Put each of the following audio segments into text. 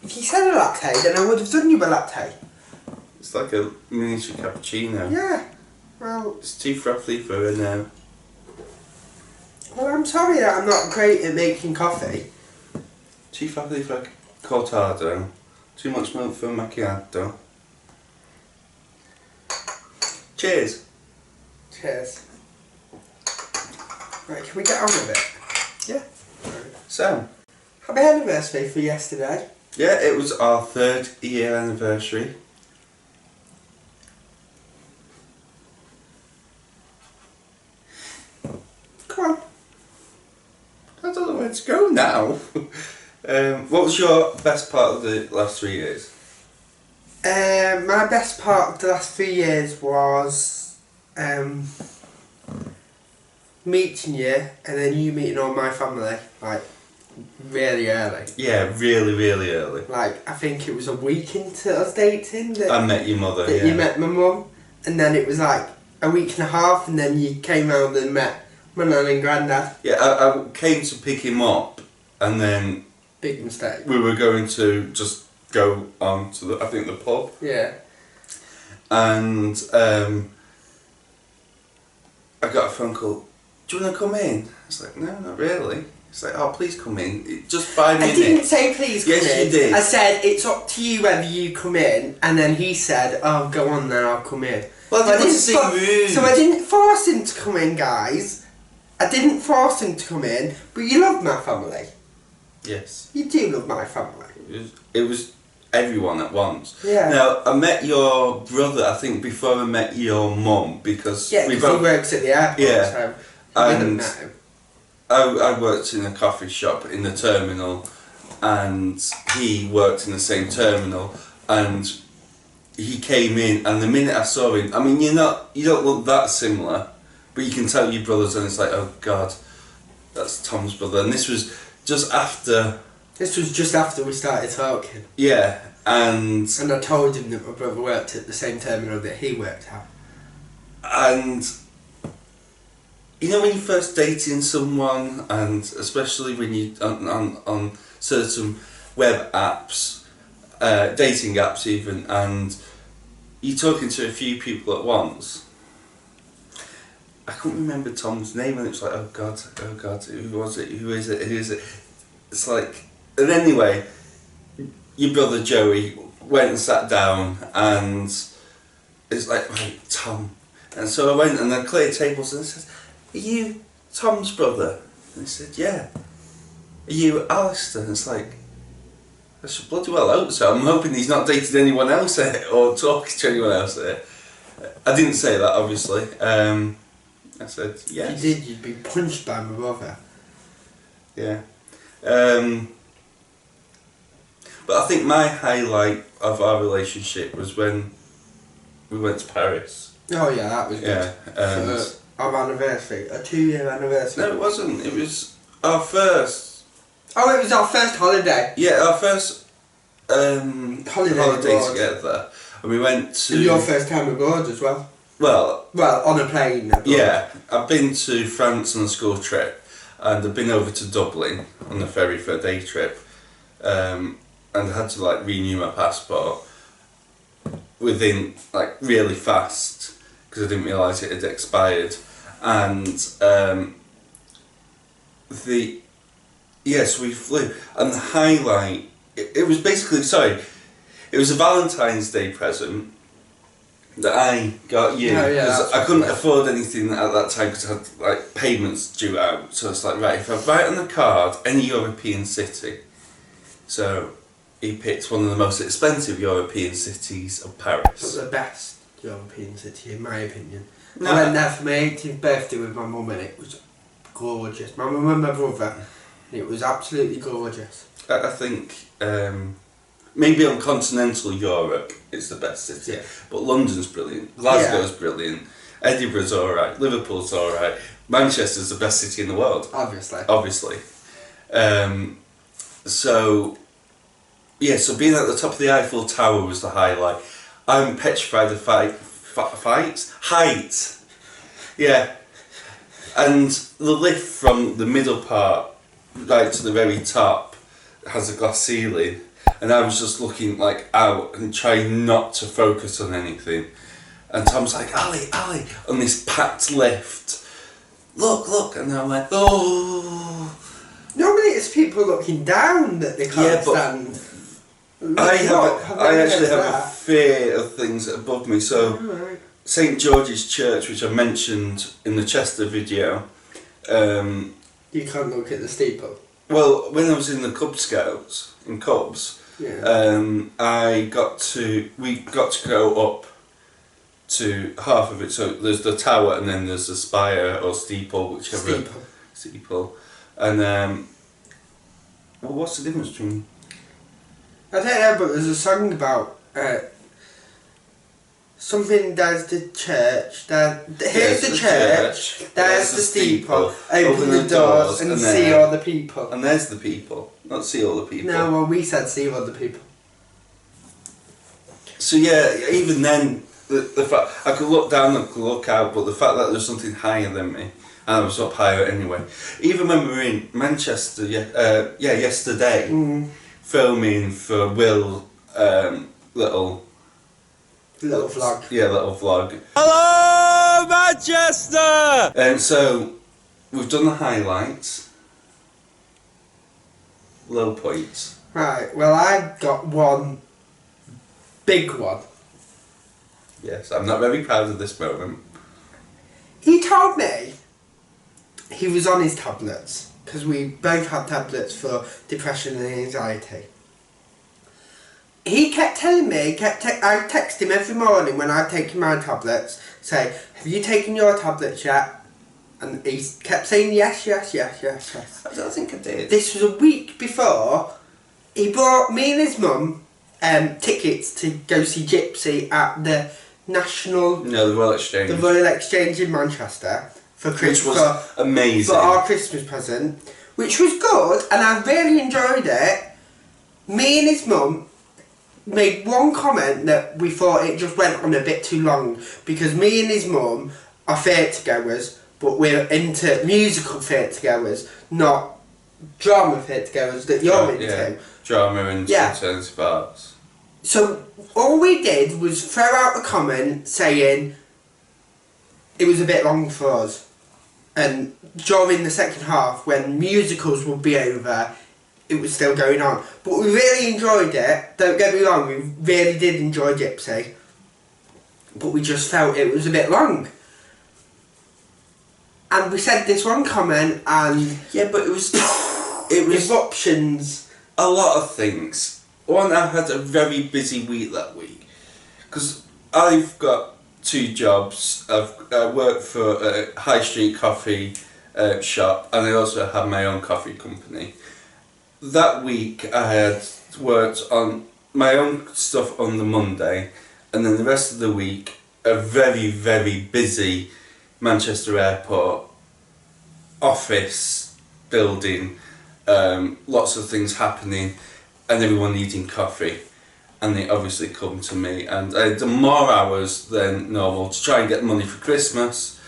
If you said a latte, then I would have done you a latte. It's like a miniature cappuccino. Yeah. Well, It's too frothy for her now. well, I'm sorry that I'm not great at making coffee. Too frothy for a cortado. Too much milk for a macchiato. Cheers. Cheers. Right, can we get on with it? Yeah. Right. So, Happy anniversary for yesterday. yeah, it was our 3rd year anniversary. Come on. I don't know where to go now. What was your best part of the last 3 years? My best part of the last 3 years was meeting you and then you meeting all my family, like, really early. Yeah, really, really early. Like, I think it was a week into us dating that, I met your mother, that yeah. you met my mum, and then it was like a week and a half, and then you came round and met my nan and granddad. Yeah, I came to pick him up, and then Big mistake. we were going to just go on to the, I think, the pub. Yeah. And I got a phone call. Do you want to come in? I was like, no, not really. It's like, oh, please come in. Just 5 minutes. I didn't say please come in. Yes, you did. I said it's up to you whether you come in, and then he said, "Oh, go on then, I'll come in." Well, So I didn't seem rude. So I didn't force him to come in, guys. I didn't force him to come in, but you love my family. Yes. You do love my family. It was everyone at once. Yeah. Now, I met your brother, I think, before I met your mum, because Yeah, because he works at the airport, Yeah. so I wouldn't And met him. I worked in a coffee shop in the terminal, and he worked in the same terminal, and he came in, and the minute I saw him, I mean, you don't look that similar, but you can tell your brothers, and it's like, oh God, that's Tom's brother. And this was just after. This was just after we started talking. Yeah, and I told him that my brother worked at the same terminal that he worked at. And you know when you're first dating someone, and especially when you on certain web apps, dating apps even, and you're talking to a few people at once. I couldn't remember Tom's name, and it was like, oh God, who was it? Who is it? It's like, and anyway, your brother Joey went and sat down, and it's like, wait, Tom. And so I went and I cleared tables, and I said, are you Tom's brother? And he said, yeah. Are you Alistair? And it's like, I should bloody well hope so. I'm hoping he's not dated anyone else here, or talking to anyone else here. I didn't say that, obviously. I said, yes. If you did, you'd be punched by my brother. Yeah. But I think my highlight of our relationship was when we went to Paris. Oh yeah, that was good. Yeah. For our anniversary, a 2-year anniversary. No, it wasn't. It was our first. Oh, it was our first holiday. Yeah, our first holiday abroad. together, and we went to. And your first time abroad as well. Well, on a plane abroad. yeah, I've been to France on a school trip, and I've been over to Dublin on the ferry for a day trip, and I had to like renew my passport within like really fast because I didn't realise it had expired, and so we flew, and the highlight it was basically it was a Valentine's Day present that I got you because I couldn't afford anything at that time because I had like payments due out. So it's like, right, if I write on the card any European city, so he picked one of the most expensive European cities of Paris. It's the best European city in my opinion. No. I went there for my 18th birthday with my mum and it was gorgeous. My mum and my brother, and it was absolutely gorgeous. I think maybe on continental Europe it's the best city, Yeah. but London's brilliant, Glasgow's brilliant, Edinburgh's alright, Liverpool's alright, Manchester's the best city in the world. Obviously. So being at the top of the Eiffel Tower was the highlight. I'm petrified of height. Yeah. And the lift from the middle part right to the very top has a glass ceiling, and I was just looking like out and trying not to focus on anything. And Tom's like, Ali, on this packed lift. Look, and I went, oh. Normally it's people looking down that they can't stand. I actually have a fear of things above me. So right. St George's Church, which I mentioned in the Chester video. You can't look at the steeple. Well, when I was in the Cub Scouts in Cubs, Yeah. we got to go up to half of it. So there's the tower, and then there's the spire or steeple, whichever. Steeple. And well, what's the difference between? I don't know, but there's a song about something. There's the church. Here's the church. There's the steeple. Open the doors and see all the people. And there's the people. Not see all the people. No, well, we said see all the people. So yeah, even then, the fact I could look down and could look out, but the fact that there's something higher than me, and I was up higher anyway. Even when we were in Manchester, yesterday, filming for Will, little vlog. Yeah, little vlog. Hello, Manchester! And so we've done the highlights, low points. Right. Well, I got one big one. Yes, I'm not very proud of this moment. He told me he was on his tablets, because we both had tablets for depression and anxiety. He kept telling me, I text him every morning when I'd taken my tablets, say, have you taken your tablets yet? And he kept saying yes. I don't think I did. This was a week before. He bought me and his mum tickets to go see Gypsy at the the Royal Exchange. The Royal Exchange in Manchester for Christmas. Which was amazing. For our Christmas present, which was good, and I really enjoyed it. Me and his mum made one comment that we thought it just went on a bit too long, because me and his mum are theatre goers, but we're into musical theatre goers, not drama theatre goers that you're into. Yeah. Drama and alternative arts. So all we did was throw out a comment saying it was a bit long for us, and during the second half when musicals would be over, it was still going on. But we really enjoyed it, don't get me wrong, we really did enjoy Gypsy, but we just felt it was a bit long. And we said this one comment, and yeah, but it was eruptions. A lot of things. One, I had a very busy week that week, because I've got 2 jobs. I work for a high street coffee shop, and I also have my own coffee company. That week I had worked on my own stuff on the Monday, and then the rest of the week a very, very busy Manchester Airport office building, lots of things happening, and everyone needing coffee. And they obviously come to me, and I had more hours than normal to try and get money for Christmas.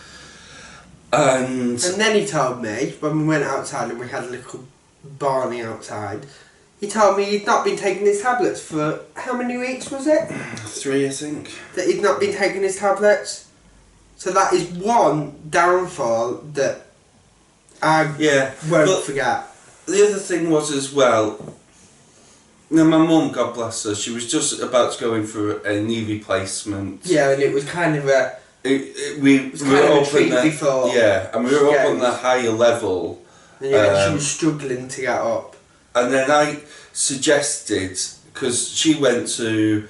And then he told me, when we went outside and we had a little Barney outside, he told me he'd not been taking his tablets for how many weeks was it? 3, I think. That he'd not been taking his tablets. So that is one downfall that I won't forget. The other thing was as well, now my mum, God bless her, she was just about to go in for a knee replacement. Yeah, and it was kind of a... we were up on the, yeah, and we were up on the higher level. Yeah, she was struggling to get up. And then I suggested, because she went to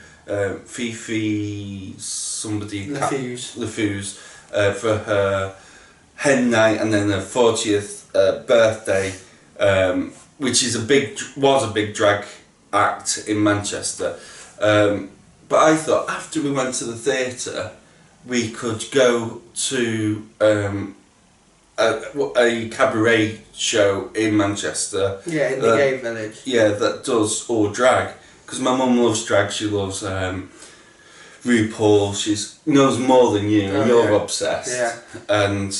Fifi LeFou's for her hen night and then her 40th birthday, which is was a big drag act in Manchester. But I thought after we went to the theatre, we could go to a cabaret show in Manchester. Yeah, in the gay village. Yeah, that does all drag. Because my mum loves drag, she loves RuPaul, she knows more than you, and you're obsessed. Yeah. And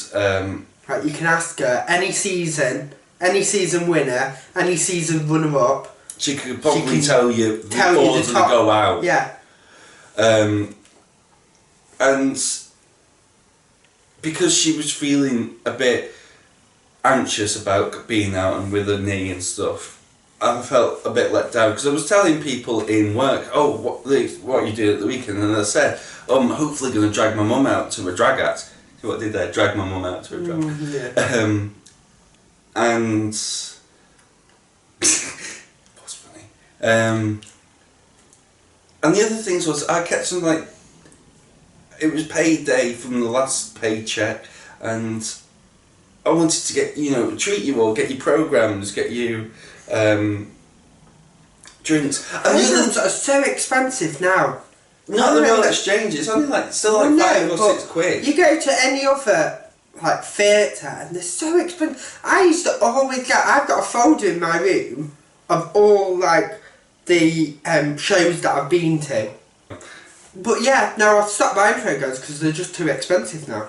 right, you can ask her any season winner, any season runner-up. she could probably can tell you tell you before the they top. go out. Yeah. And because she was feeling a bit anxious about being out and with her knee and stuff, I felt a bit let down because I was telling people in work, oh, what are you doing at the weekend? And I said, oh, I'm hopefully going to drag my mum out to a drag act. See what I did there? Drag my mum out to a drag. Yeah. And what's funny? And the other things was I kept some like, it was payday from the last paycheck, and I wanted to get, treat you all, get you programs, get you drinks. And Programs are so expensive now. not the Royal Exchange, it's only still like £5 or £6. You go to any other like theatre and they're so expensive. I used to always I've got a folder in my room of all like the shows that I've been to. But yeah, now I've stopped buying programs because they're just too expensive now.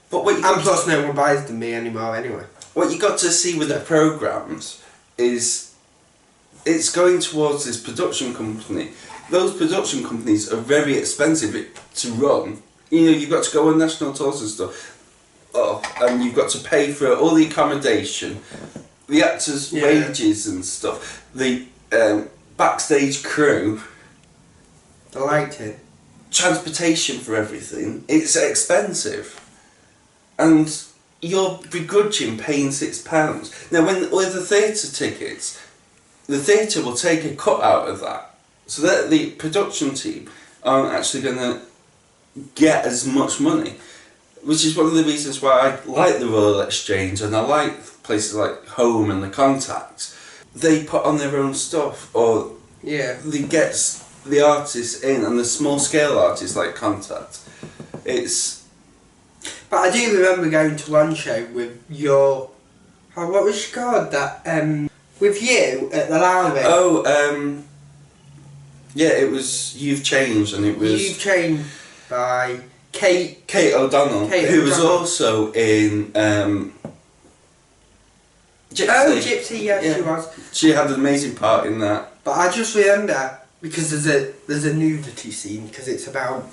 But what you and plus no one buys them me anymore anyway. What you got to see with the programs is it's going towards this production company. Those production companies are very expensive to run. You've got to go on national tours and stuff. And you've got to pay for all the accommodation, the actors' wages and stuff, the backstage crew, the lighting, transportation for everything. It's expensive. And you're begrudging paying £6. Now, with the theatre tickets, the theatre will take a cut out of that, so that the production team aren't actually going to get as much money, which is one of the reasons why I like the Royal Exchange and I like places like Home and the Contact. They put on their own stuff, or they get the artists in, and the small scale artists like Contact. But I do remember going to one show with your... what was she called? That, with you at the Lowry. Yeah, it was You've Changed, and it was... You've Changed by Kate O'Donnell, who was also in Gypsy. Oh, Gypsy, yeah, she was. She had an amazing part in that. But I just remember, because there's a nudity scene, because it's about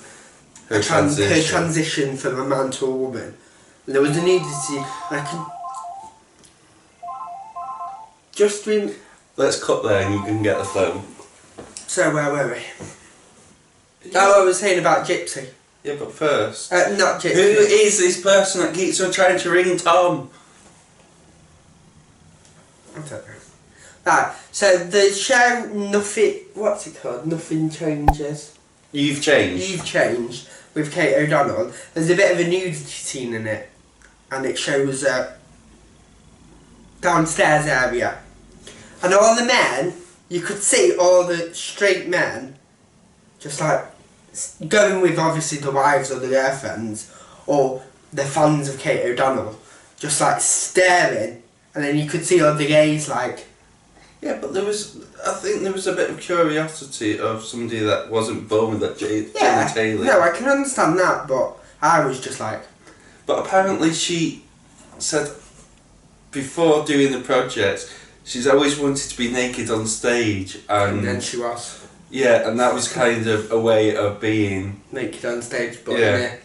her transition from a man to a woman. And there was a nudity scene, and I can just Let's cut there and you can get the phone. So where were we? Oh, I was saying about Gypsy. Yeah, but first... not Gypsy. Who is this person that keeps on trying to ring Tom? I don't know. Right, so the show what's it called? Nothing Changes. You've Changed. You've Changed, with Kate O'Donnell. There's a bit of a nudity scene in it, and it shows a downstairs area. And all the men, you could see all the straight men, just like going with obviously the wives or the girlfriends, or the fans of Kate O'Donnell, just like staring, and then you could see all the gays like... Yeah, but I think there was a bit of curiosity of somebody that wasn't born with that genitalia. No, I can understand that, but I was just like... But apparently she said before doing the project, she's always wanted to be naked on stage, and then she was. Yeah, and that was kind of a way of being... naked on stage, but in a...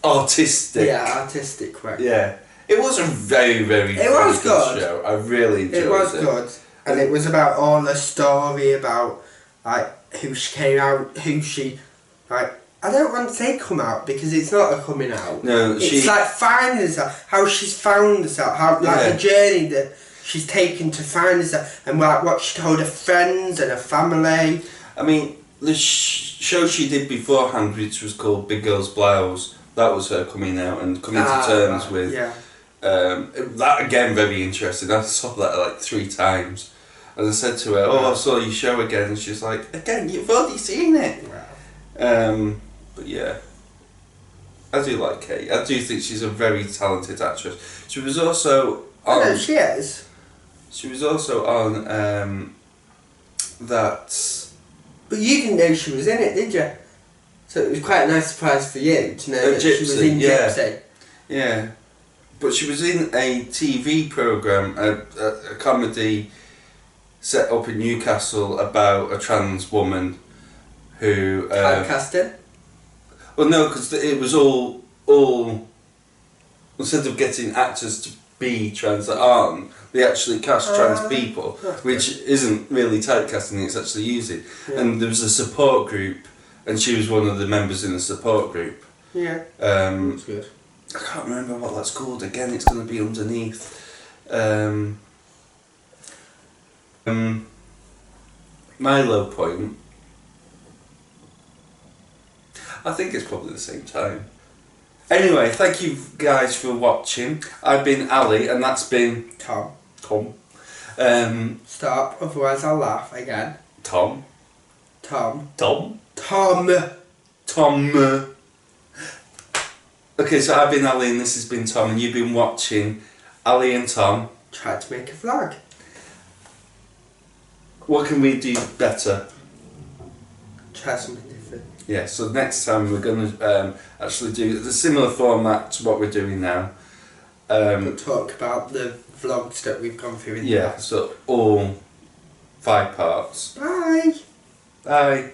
artistic. Yeah, artistic way. Yeah. It was a very, very, good show. I really enjoyed it. It was good. And it was about all the story about, like, who she came out, like, I don't want to say come out, because it's not a coming out. No, it's like finding herself, how she's found herself, how, like, the journey that she's taken to find herself, and like what she told her friends and her family. I mean, the show she did beforehand, which was called Big Girl's Blouse, that was her coming out and coming to terms with. Yeah. That again, very interesting. I saw that like 3 times. And I said to her, I saw your show again, and she's like, again, you've already seen it. Wow. But yeah, I do like Kate. I do think she's a very talented actress. She was also on... I know, she is. She was also on that... But you didn't know she was in it, did you? So it was quite a nice surprise for you to know that Gypsy, she was in Gypsy. Yeah. But she was in a TV programme, a comedy set up in Newcastle about a trans woman who... Typecasting? Well, no, because it was all... Instead of getting actors to be trans that aren't, they actually cast trans people, which isn't really typecasting, it's actually using. Yeah. And there was a support group, and she was one of the members in the support group. Yeah. That's good. I can't remember what that's called. Again, it's going to be underneath. My low point. I think it's probably the same time. Anyway, thank you guys for watching. I've been Ali, and that's been Tom. Stop, otherwise I'll laugh again. Tom. Tom. Tom. Tom. Tom. Okay, so I've been Ali, and this has been Tom, and you've been watching Ali and Tom. Try to make a vlog. What can we do better? Try something different. Yeah, so next time we're going to actually do a similar format to what we're doing now. We'll talk about the vlogs that we've gone through in the Yeah, past. so all 5 parts. Bye! Bye!